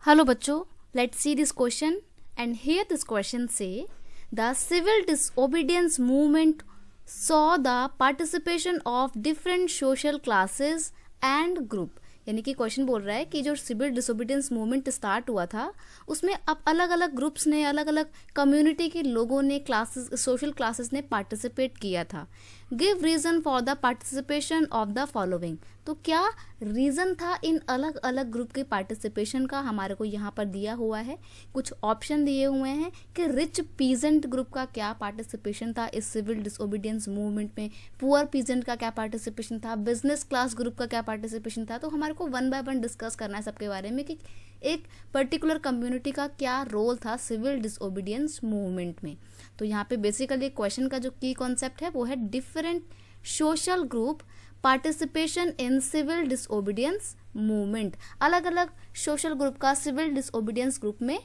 Hello बच्चों, let's see this question and here this question say the civil disobedience movement saw the participation of different social classes and group। यानी कि question बोल रहा है कि जो सिविल डिसोबीडियंस मूवमेंट स्टार्ट हुआ था उसमें अब अलग अलग ग्रुप्स ने, अलग अलग कम्युनिटी के लोगों ने, क्लासेस, सोशल क्लासेस ने पार्टिसिपेट किया था। Give reason for the participation of the following. तो क्या रीज़न था इन अलग अलग ग्रुप के पार्टिसिपेशन का, हमारे को यहाँ पर दिया हुआ है। कुछ ऑप्शन दिए हुए हैं कि रिच पीजेंट ग्रुप का क्या पार्टिसिपेशन था इस सिविल डिसोबीडियंस मूवमेंट में, पुअर पीजेंट का क्या पार्टिसिपेशन था, बिजनेस क्लास ग्रुप का क्या पार्टिसिपेशन था। तो हमारे को वन बाय वन डिस्कस करना है सबके बारे में कि एक पर्टिकुलर कम्युनिटी का क्या रोल था सिविल डिसोबीडियंस मूवमेंट में। तो यहाँ पे बेसिकली क्वेश्चन का जो की कॉन्सेप्ट है वो है different social group participation in civil disobedience movement. अलग अलग सोशल ग्रुप का सिविल डिसोबीडियंस ग्रुप में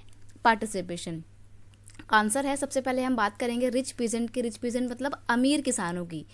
पार्टिसिपेशन। आंसर है, सबसे पहले हम बात करेंगे रिच पीजेंट की। रिच पीजेंट मतलब अमीर किसानों की।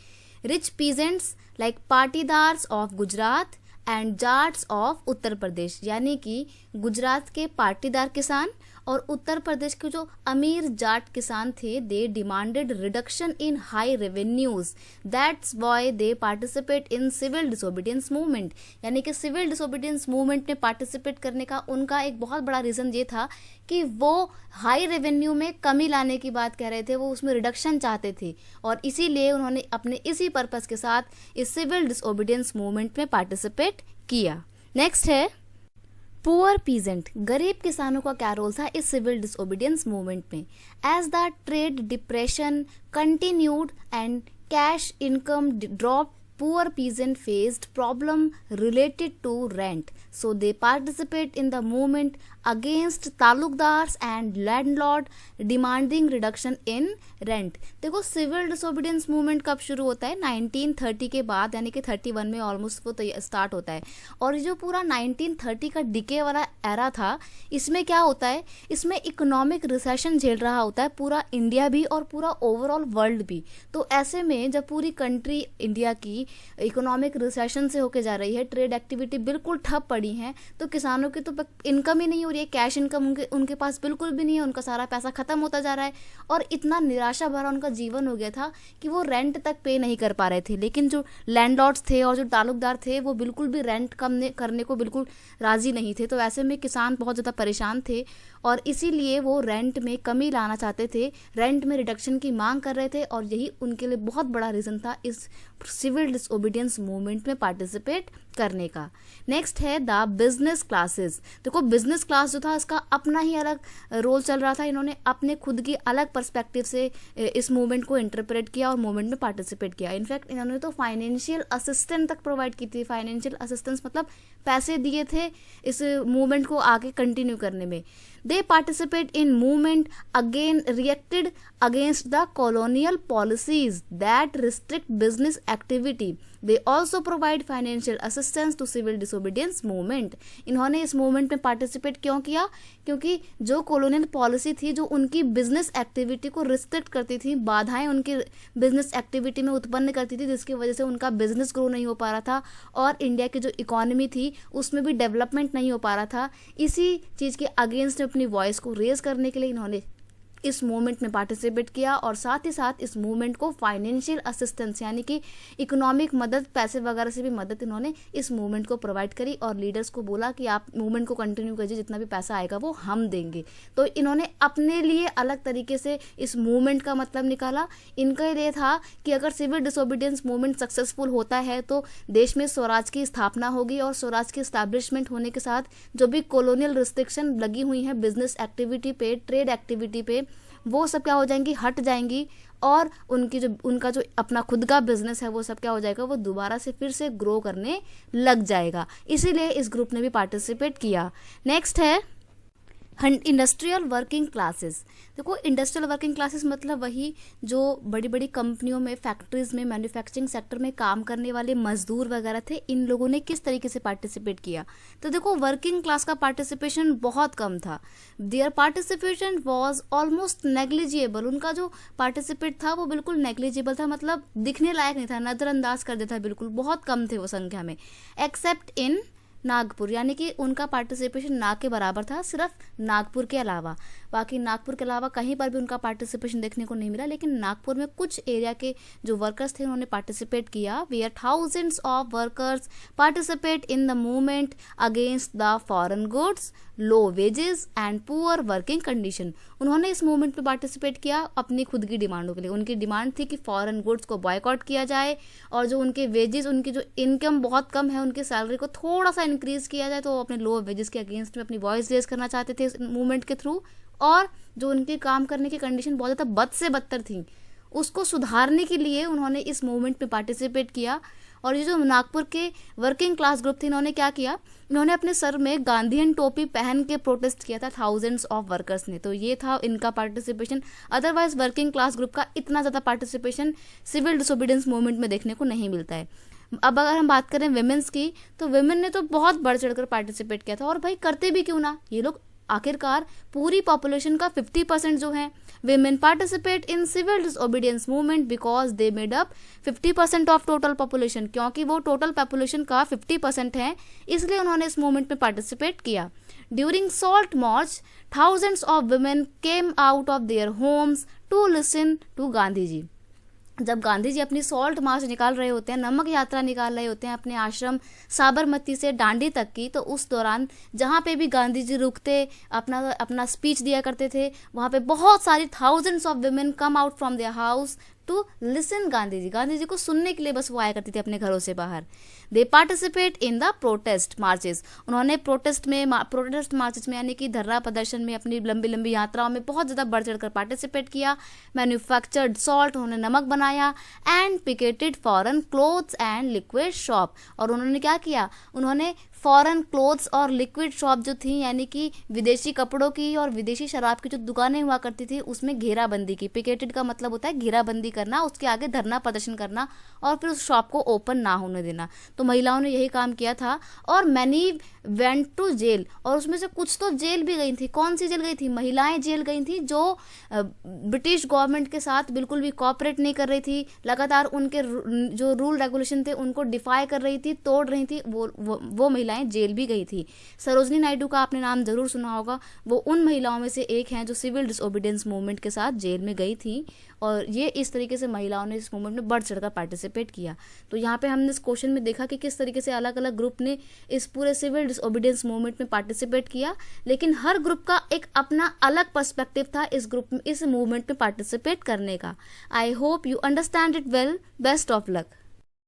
Rich peasants like Patidars of Gujarat and Jats of Uttar Pradesh. यानी कि गुजरात के पाटीदार किसान और उत्तर प्रदेश के जो अमीर जाट किसान थे, they demanded reduction in high revenues, that's why they participate in civil disobedience movement. यानी कि सिविल डिसोबीडियंस मूवमेंट में पार्टिसिपेट करने का उनका एक बहुत बड़ा रीज़न ये था कि वो हाई रेवेन्यू में कमी लाने की बात कह रहे थे, वो उसमें रिडक्शन चाहते थे और इसीलिए उन्होंने अपने इसी पर्पस के साथ इस सिविल डिसोबीडियंस मूवमेंट में पार्टिसिपेट किया। नेक्स्ट है पुअर पीजेंट। गरीब किसानों का क्या रोल था इस सिविल डिसोबीडियंस मूवमेंट में। As the trade depression continued and cash income drop, poor peasant faced problem related to rent, so they participate in the movement against taluqdars and landlord demanding reduction in rent। देखो civil disobedience movement कब शुरू होता है, 1930 के बाद, यानी कि 31 में ऑलमोस्ट वो स्टार्ट होता है। और जो पूरा 1930 का डिके वाला एरा था, इसमें क्या होता है, इसमें इकोनॉमिक रिसेशन झेल रहा होता है पूरा इंडिया भी और पूरा ओवरऑल वर्ल्ड भी। तो ऐसे में जब पूरी कंट्री इंडिया की इकोनॉमिक रिसेशन से होके जा रही है, ट्रेड एक्टिविटी बिल्कुल ठप पड़ी है, तो किसानों की तो इनकम ही नहीं हो रही है, कैश इनकम उनके पास बिल्कुल भी नहीं है, उनका सारा पैसा खत्म होता जा रहा है और इतना निराशा भरा उनका जीवन हो गया था कि वो रेंट तक पे नहीं कर पा रहे थे। लेकिन जो लैंडलॉर्ड्स थे और जो तालुकदार थे वो बिल्कुल भी रेंट कम करने को बिल्कुल राजी नहीं थे। तो ऐसे में किसान बहुत ज़्यादा परेशान थे और इसीलिए वो रेंट में कमी लाना चाहते थे, रेंट में रिडक्शन की मांग कर रहे थे और यही उनके लिए बहुत बड़ा रीज़न था इस सिविल डिसोबीडियंस मूवमेंट में पार्टिसिपेट करने का। नेक्स्ट है द बिजनेस क्लासेस। देखो बिजनेस क्लास जो था इसका अपना ही अलग रोल चल रहा था, इन्होंने अपने खुद की अलग पर्सपेक्टिव से इस मूवमेंट को इंटरप्रेट किया और मूवमेंट में पार्टिसिपेट किया। इनफैक्ट इन्होंने तो फाइनेंशियल असिस्टेंस तक प्रोवाइड की थी। फाइनेंशियल असिस्टेंस मतलब पैसे दिए थे इस मूवमेंट को आगे कंटिन्यू करने में। They participate in movement again reacted against the colonial policies that restrict business activity. They also provide financial assistance to civil disobedience movement. इन्होंने इस मूवमेंट में पार्टिसिपेट क्यों किया, क्योंकि जो कॉलोनियल पॉलिसी थी जो उनकी बिजनेस एक्टिविटी को रिस्ट्रिक्ट करती थी, बाधाएं उनकी बिजनेस एक्टिविटी में उत्पन्न करती थी, जिसकी वजह से उनका बिजनेस ग्रो नहीं हो पा रहा था और इंडिया की जो इकोनॉमी थी उसमें भी डेवलपमेंट नहीं हो पा रहा था। इसी चीज़ के अगेंस्ट अपनी वॉइस को रेज करने के लिए इन्होंने इस मूवमेंट में पार्टिसिपेट किया और साथ ही साथ इस मूवमेंट को फाइनेंशियल असिस्टेंस यानी कि इकोनॉमिक मदद, पैसे वगैरह से भी मदद इन्होंने इस मूवमेंट को प्रोवाइड करी और लीडर्स को बोला कि आप मूवमेंट को कंटिन्यू कीजिए, जितना भी पैसा आएगा वो हम देंगे। तो इन्होंने अपने लिए अलग तरीके से इस मूवमेंट का मतलब निकाला। इनका ये था कि अगर सिविल डिसोबीडियंस मूवमेंट सक्सेसफुल होता है तो देश में स्वराज की स्थापना होगी और स्वराज की इस्टेब्लिशमेंट होने के साथ जो भी कॉलोनियल रिस्ट्रिक्शन लगी हुई हैं बिजनेस एक्टिविटी पे, ट्रेड एक्टिविटी पे, वो सब क्या हो जाएंगी, हट जाएंगी और उनका जो अपना खुद का बिजनेस है वो सब क्या हो जाएगा, वो दोबारा से फिर से ग्रो करने लग जाएगा। इसीलिए इस ग्रुप ने भी पार्टिसिपेट किया। नेक्स्ट है इंडस्ट्रियल वर्किंग क्लासेस। देखो इंडस्ट्रियल वर्किंग क्लासेस मतलब वही जो बड़ी बड़ी कंपनियों में, फैक्ट्रीज में, मैन्युफैक्चरिंग सेक्टर में काम करने वाले मजदूर वगैरह थे। इन लोगों ने किस तरीके से पार्टिसिपेट किया, तो देखो वर्किंग क्लास का पार्टिसिपेशन बहुत कम था। Their participation was almost negligible. उनका जो पार्टिसिपेट था वो बिल्कुल नेग्लिजिबल था, मतलब दिखने लायक नहीं था, नजरअंदाज कर देता बिल्कुल, बहुत कम थे वो संख्या में। एक्सेप्ट इन नागपुर, यानी कि उनका पार्टिसिपेशन ना के बराबर था, सिर्फ नागपुर के अलावा। बाकी नागपुर के अलावा कहीं पर भी उनका पार्टिसिपेशन देखने को नहीं मिला, लेकिन नागपुर में कुछ एरिया के जो वर्कर्स थे उन्होंने पार्टिसिपेट किया। Where thousands of workers participate in the movement against the foreign goods, low wages and poor working condition. उन्होंने इस मूवमेंट में पार्टिसिपेट किया अपनी खुद की डिमांडों के लिए। उनकी डिमांड थी कि फॉरेन गुड्स को बॉयकॉट किया जाए और जो उनके वेजेस, उनकी जो इनकम बहुत कम है, उनकी सैलरी को थोड़ा सा इंक्रीज किया जाए। तो वो अपने लो वेजेस के अगेंस्ट में अपनी वॉइस रेज करना चाहते थे इस मूवमेंट के थ्रू। और जो उनके काम करने की कंडीशन बहुत ज़्यादा बद से बदतर थी, उसको सुधारने के लिए उन्होंने इस मूवमेंट में पार्टिसिपेट किया। और ये जो नागपुर के वर्किंग क्लास ग्रुप थे, इन्होंने क्या किया, इन्होंने अपने सर में गांधीयन टोपी पहन के प्रोटेस्ट किया था थाउजेंड्स ऑफ वर्कर्स ने। तो ये था इनका participation. Otherwise working class group का इतना ज़्यादा पार्टिसिपेशन सिविल डिसोबीडियंस मूवमेंट में देखने को नहीं मिलता है। अब अगर हम बात करें विमेंस की, तो विमेन ने तो बहुत बढ़ चढ़कर पार्टिसिपेट किया था। और भाई करते भी क्यों ना, ये लोग आखिरकार पूरी पॉपुलेशन का 50% जो है women participate in civil disobedience movement because they made up 50% of total population। क्योंकि वो टोटल पॉपुलेशन का 50% है, इसलिए उन्होंने इस मूवमेंट में पार्टिसिपेट किया। During salt march thousands of women came out of their homes to listen to Gandhi ji. जब गांधी जी अपनी सॉल्ट मार्च निकाल रहे होते हैं, नमक यात्रा निकाल रहे होते हैं अपने आश्रम साबरमती से डांडी तक की, तो उस दौरान जहाँ पे भी गांधी जी रुकते, अपना स्पीच दिया करते थे, वहाँ पे बहुत सारी thousands of women come out from their house to listen Gandhi ji को सुनने के लिए बस वो आया करती थी अपने घरों से बाहर। दे participate in the protest marches. उन्होंने प्रोटेस्ट मार्चेस में यानी कि धरना प्रदर्शन में, अपनी लंबी लंबी यात्राओं में बहुत ज़्यादा बढ़ चढ़कर पार्टिसिपेट किया। मैन्युफैक्चर्ड सॉल्ट, उन्होंने नमक बनाया। And picketed foreign clothes and liquid shop. और उन्होंने क्या किया, उन्होंने फॉरेन क्लोथ्स और लिक्विड शॉप जो थी, यानी कि विदेशी कपड़ों की और विदेशी शराब की जो दुकानें हुआ करती थी, उसमें घेराबंदी की। पिकेटेड का मतलब होता है घेराबंदी करना, उसके आगे धरना प्रदर्शन करना और फिर उस शॉप को ओपन ना होने देना। तो महिलाओं ने यही काम किया था। और मैनी वेंट टू जेल, और उसमें से कुछ तो जेल भी गई थी। कौन सी जेल गई थी? महिलाएं जेल गई थी जो ब्रिटिश गवर्नमेंट के साथ बिल्कुल भी कॉपरेट नहीं कर रही थी, लगातार उनके जो रूल रेगुलेशन थे उनको डिफाई कर रही थी, तोड़ रही थी, वो महिलाएं जेल भी गई थी। सरोजनी नायडू का आपने नाम जरूर सुना होगा, वो उन महिलाओं में से एक हैं जो सिविल डिसोबीडियंस मूवमेंट के साथ जेल में गई थी। और ये इस तरीके से महिलाओं ने इस मूवमेंट में बढ़ चढ़कर पार्टिसिपेट किया। तो यहाँ पे हमने इस क्वेश्चन में देखा कि किस तरीके से अलग अलग ग्रुप ने इस पूरे सिविल डिसोबीडियंस मूवमेंट में पार्टिसिपेट किया, लेकिन हर ग्रुप का एक अपना अलग पर्सपेक्टिव था इस मूवमेंट में पार्टिसिपेट करने का। I hope you understand it well. Best of luck.